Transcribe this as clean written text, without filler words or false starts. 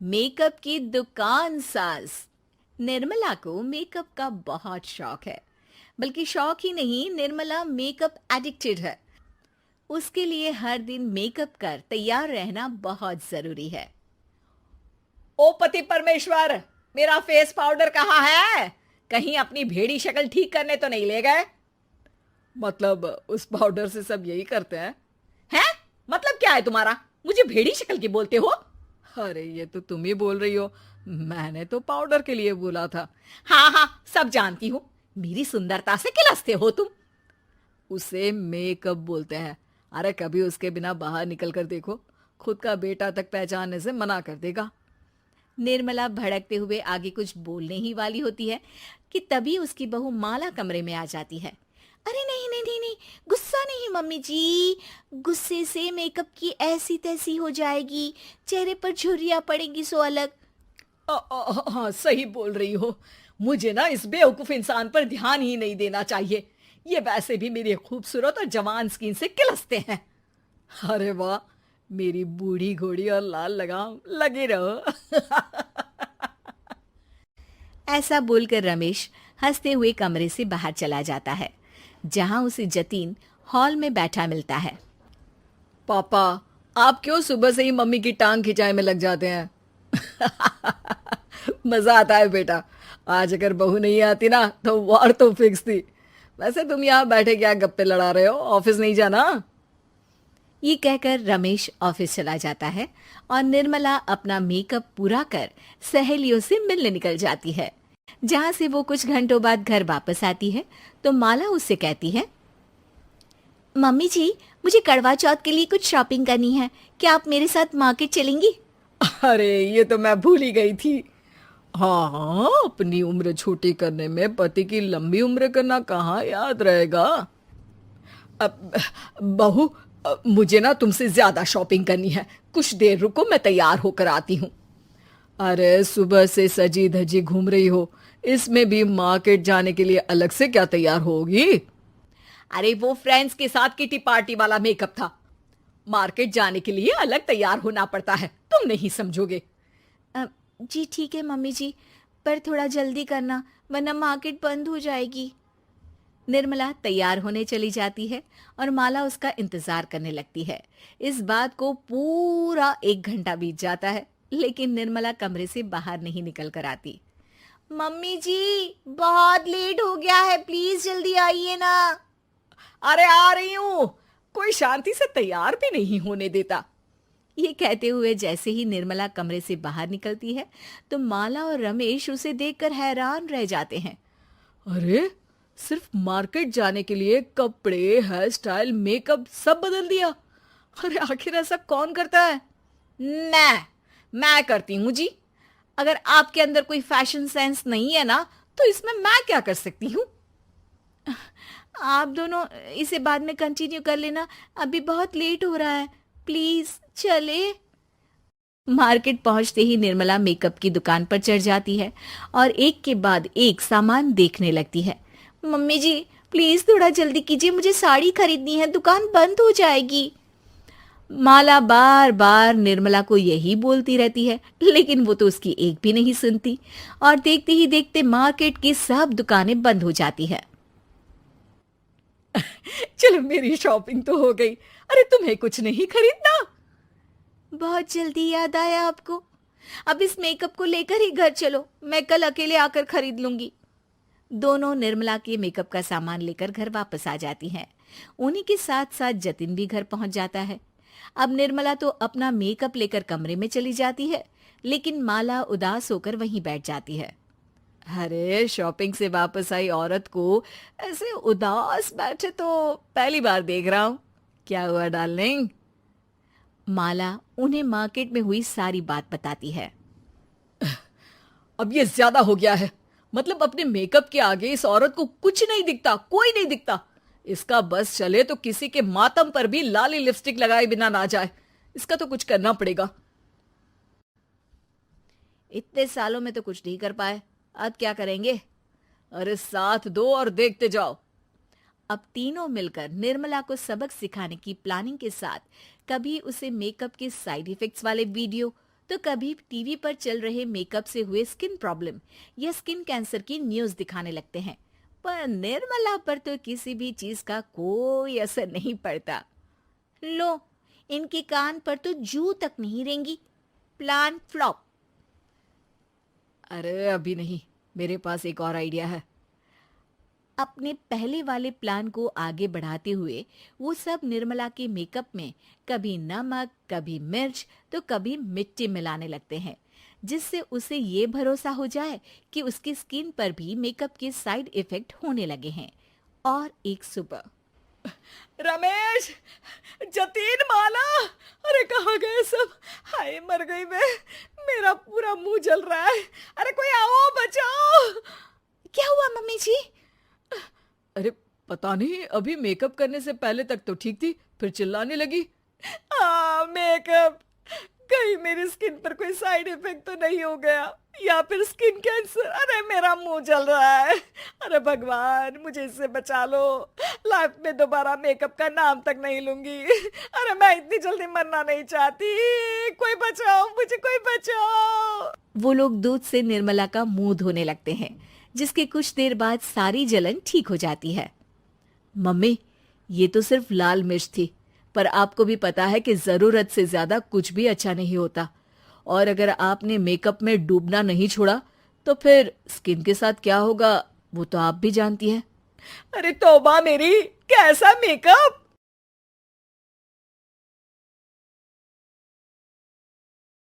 Makeup की दुकान साज। निर्मला को मेकअप का बहुत शौक है। बल्कि शौक ही नहीं, निर्मला मेकअप एडिक्टेड है। उसके लिए हर दिन मेकअप कर तैयार रहना बहुत जरूरी है। ओ पति परमेश्वर, मेरा फेस पाउडर कहाँ है? कहीं अपनी भेड़ी शक्ल ठीक करने तो नहीं ले गए? मतलब उस पाउडर से सब यही करते हैं? हैं? मतलब क्या है तुम्हारा? मुझे भेड़ी शक्ल की बोलते हो? अरे ये तो तुम ही बोल रही हो, मैंने तो पाउडर के लिए बोला था। हाँ हाँ, सब जानती हूँ। मेरी सुंदरता से किलसते हो तुम। उसे मेकअप बोलते हैं। अरे कभी उसके बिना बाहर निकल कर देखो, खुद का बेटा तक पहचानने से मना कर देगा। निर्मला भड़कते हुए आगे कुछ बोलने ही वाली होती है कि तभी उसकी बहू माला कमरे में आ जाती है। अरे नहीं नहीं नहीं नहीं, गुस्सा नहीं मम्मी जी। गुस्से से मेकअप की ऐसी तैसी हो जाएगी, चेहरे पर झुर्रियां पड़ेगी सो अलग। हाँ सही बोल रही हो। मुझे ना इस बेवकूफ इंसान पर ध्यान ही नहीं देना चाहिए। ये वैसे भी मेरी खूबसूरत और जवान स्किन से किलसते हैं। अरे वाह, मेरी बूढ़ी घोड़ी और लाल लगाम, लगे रहो। ऐसा बोलकर रमेश हंसते हुए कमरे से बाहर चला जाता है, जहां उसे जतीन हॉल में बैठा मिलता है। पापा, आप क्यों सुबह से ही मम्मी की टांग खिंचाई में लग जाते हैं? मजा आता है बेटा। आज अगर बहू नहीं आती ना तो वार तो फिक्स थी। वैसे तुम यहाँ बैठे क्या गप्पे लड़ा रहे हो? ऑफिस नहीं जाना? ये कहकर रमेश ऑफिस चला जाता है और निर्मला अपना मेकअप पूरा कर सहेलियों से मिलने निकल जाती है। जहां से वो कुछ घंटों बाद घर वापस आती है तो माला उससे कहती है, मम्मी जी, मुझे करवा चौथ के लिए कुछ शॉपिंग करनी है। क्या आप मेरे साथ मार्केट चलेंगी? अरे ये तो मैं भूल ही गई थी। हाँ हाँ, अपनी उम्र छोटी करने में पति की लंबी उम्र करना कहाँ याद रहेगा। अब बहू, मुझे ना तुमसे ज्यादा शॉपिंग करनी है। कुछ देर रुको, मैं तैयार होकर आती हूँ। अरे सुबह से सजी धजी घूम रही हो, इसमें भी मार्केट जाने के लिए अलग से क्या तैयार होगी? अरे वो फ्रेंड्स के साथ किटी पार्टी वाला मेकअप था। मार्केट जाने के लिए अलग तैयार होना पड़ता है, तुम नहीं समझोगे। जी ठीक है मम्मी जी, पर थोड़ा जल्दी करना वरना मार्केट बंद हो जाएगी। निर्मला तैयार होने चली जाती है और माला उसका इंतजार करने लगती है। इस बात को पूरा 1 घंटा बीत जाता है, लेकिन निर्मला कमरे से बाहर नहीं निकल कर आती। मम्मी जी, बहुत लेट हो गया है, प्लीज जल्दी आइए ना। अरे आ रही हूं। कोई शांति से तैयार भी नहीं होने देता। ये कहते हुए जैसे ही निर्मला कमरे से बाहर निकलती है तो माला और रमेश उसे देखकर हैरान रह जाते हैं। अरे सिर्फ मार्केट जाने के लिए कपड़े, हेयर स्टाइल, मेकअप सब बदल दिया। अरे आखिर ऐसा कौन करता है? मैं करती हूँ जी। अगर आपके अंदर कोई फैशन सेंस नहीं है ना तो इसमें मैं क्या कर सकती हूँ? आप दोनों इसे बाद में कंटिन्यू कर लेना, अभी बहुत लेट हो रहा है, प्लीज चले। मार्केट पहुंचते ही निर्मला मेकअप की दुकान पर चढ़ जाती है और एक के बाद एक सामान देखने लगती है। मम्मी जी, प्लीज थोड़ा जल्दी कीजिए, मुझे साड़ी खरीदनी है, दुकान बंद हो जाएगी। माला बार बार निर्मला को यही बोलती रहती है, लेकिन वो तो उसकी एक भी नहीं सुनती और देखते ही देखते मार्केट की सब दुकानें बंद हो जाती है। चलो मेरी शॉपिंग तो हो गई। अरे तुम्हें कुछ नहीं खरीदना? बहुत जल्दी याद आया आपको? अब इस मेकअप को लेकर ही घर चलो, मैं कल अकेले आकर खरीद लूंगी। दोनों निर्मला के मेकअप का सामान लेकर घर वापस आ जाती हैं। उन्हीं के साथ साथ जतिन भी घर पहुंच जाता है। अब निर्मला तो अपना मेकअप लेकर कमरे में चली जाती है, लेकिन माला उदास होकर वहीं बैठ जाती है। अरे शॉपिंग से वापस आई औरत को ऐसे उदास बैठे तो पहली बार देख रहा हूं। क्या हुआ डार्लिंग? माला उन्हें मार्केट में हुई सारी बात बताती है। अब ये ज्यादा हो गया है। मतलब अपने मेकअप के आगे इस औरत को कुछ नहीं दिखता, कोई नहीं दिखता। इसका बस चले तो किसी के मातम पर भी लाली लिपस्टिक लगाए बिना ना जाए। इसका तो कुछ करना पड़ेगा। इतने सालों में तो कुछ नहीं कर पाए, अब क्या करेंगे? अरे साथ दो और देखते जाओ। अब तीनों मिलकर निर्मला को सबक सिखाने की प्लानिंग के साथ कभी उसे मेकअप के साइड इफेक्ट्स वाले वीडियो तो कभी टीवी पर चल रहे मेकअप से हुए स्किन प्रॉब्लम या स्किन कैंसर की न्यूज दिखाने लगते हैं। पर निर्मला पर तो किसी भी चीज का कोई असर नहीं पड़ता। लो, इनके कान पर तो जू तक नहीं रेंगी। Plan flop. अरे अभी नहीं, मेरे पास एक और आइडिया है। अपने पहले वाले प्लान को आगे बढ़ाते हुए वो सब निर्मला के मेकअप में कभी नमक, कभी मिर्च तो कभी मिट्टी मिलाने लगते हैं, जिससे उसे ये भरोसा हो जाए कि उसकी स्किन पर भी मेकअप के साइड इफेक्ट होने लगे हैं। और एक सुबह रमेश, जतीन, माला, अरे कहाँ गए सब? हाय मर गई मैं, मेरा पूरा मुंह जल रहा है। अरे कोई आओ, बचाओ। क्या हुआ मम्मी जी? अरे पता नहीं, अभी मेकअप करने से पहले तक तो ठीक थी, फिर चिल्लाने लगी। मेकअप, कहीं मेरी स्किन पर कोई साइड इफेक्ट तो नहीं हो गया, या फिर स्किन कैंसर। अरे मेरा मुंह जल रहा है। अरे भगवान, मुझे इससे बचा लो। लाइफ में दोबारा मेकअप का नाम तक नहीं लूंगी। अरे मैं इतनी जल्दी मरना नहीं चाहती। कोई बचाओ मुझे, कोई बचाओ। वो लोग दूध से निर्मला का मुंह धोने लगते हैं, जिसके कुछ देर बाद सारी जलन ठीक हो जाती है। मम्मी, ये तो सिर्फ लाल मिर्च थी, पर आपको भी पता है कि जरूरत से ज्यादा कुछ भी अच्छा नहीं होता। और अगर आपने मेकअप में डूबना नहीं छोड़ा तो फिर स्किन के साथ क्या होगा वो तो आप भी जानती हैं। अरे तौबा मेरी, कैसा मेकअप!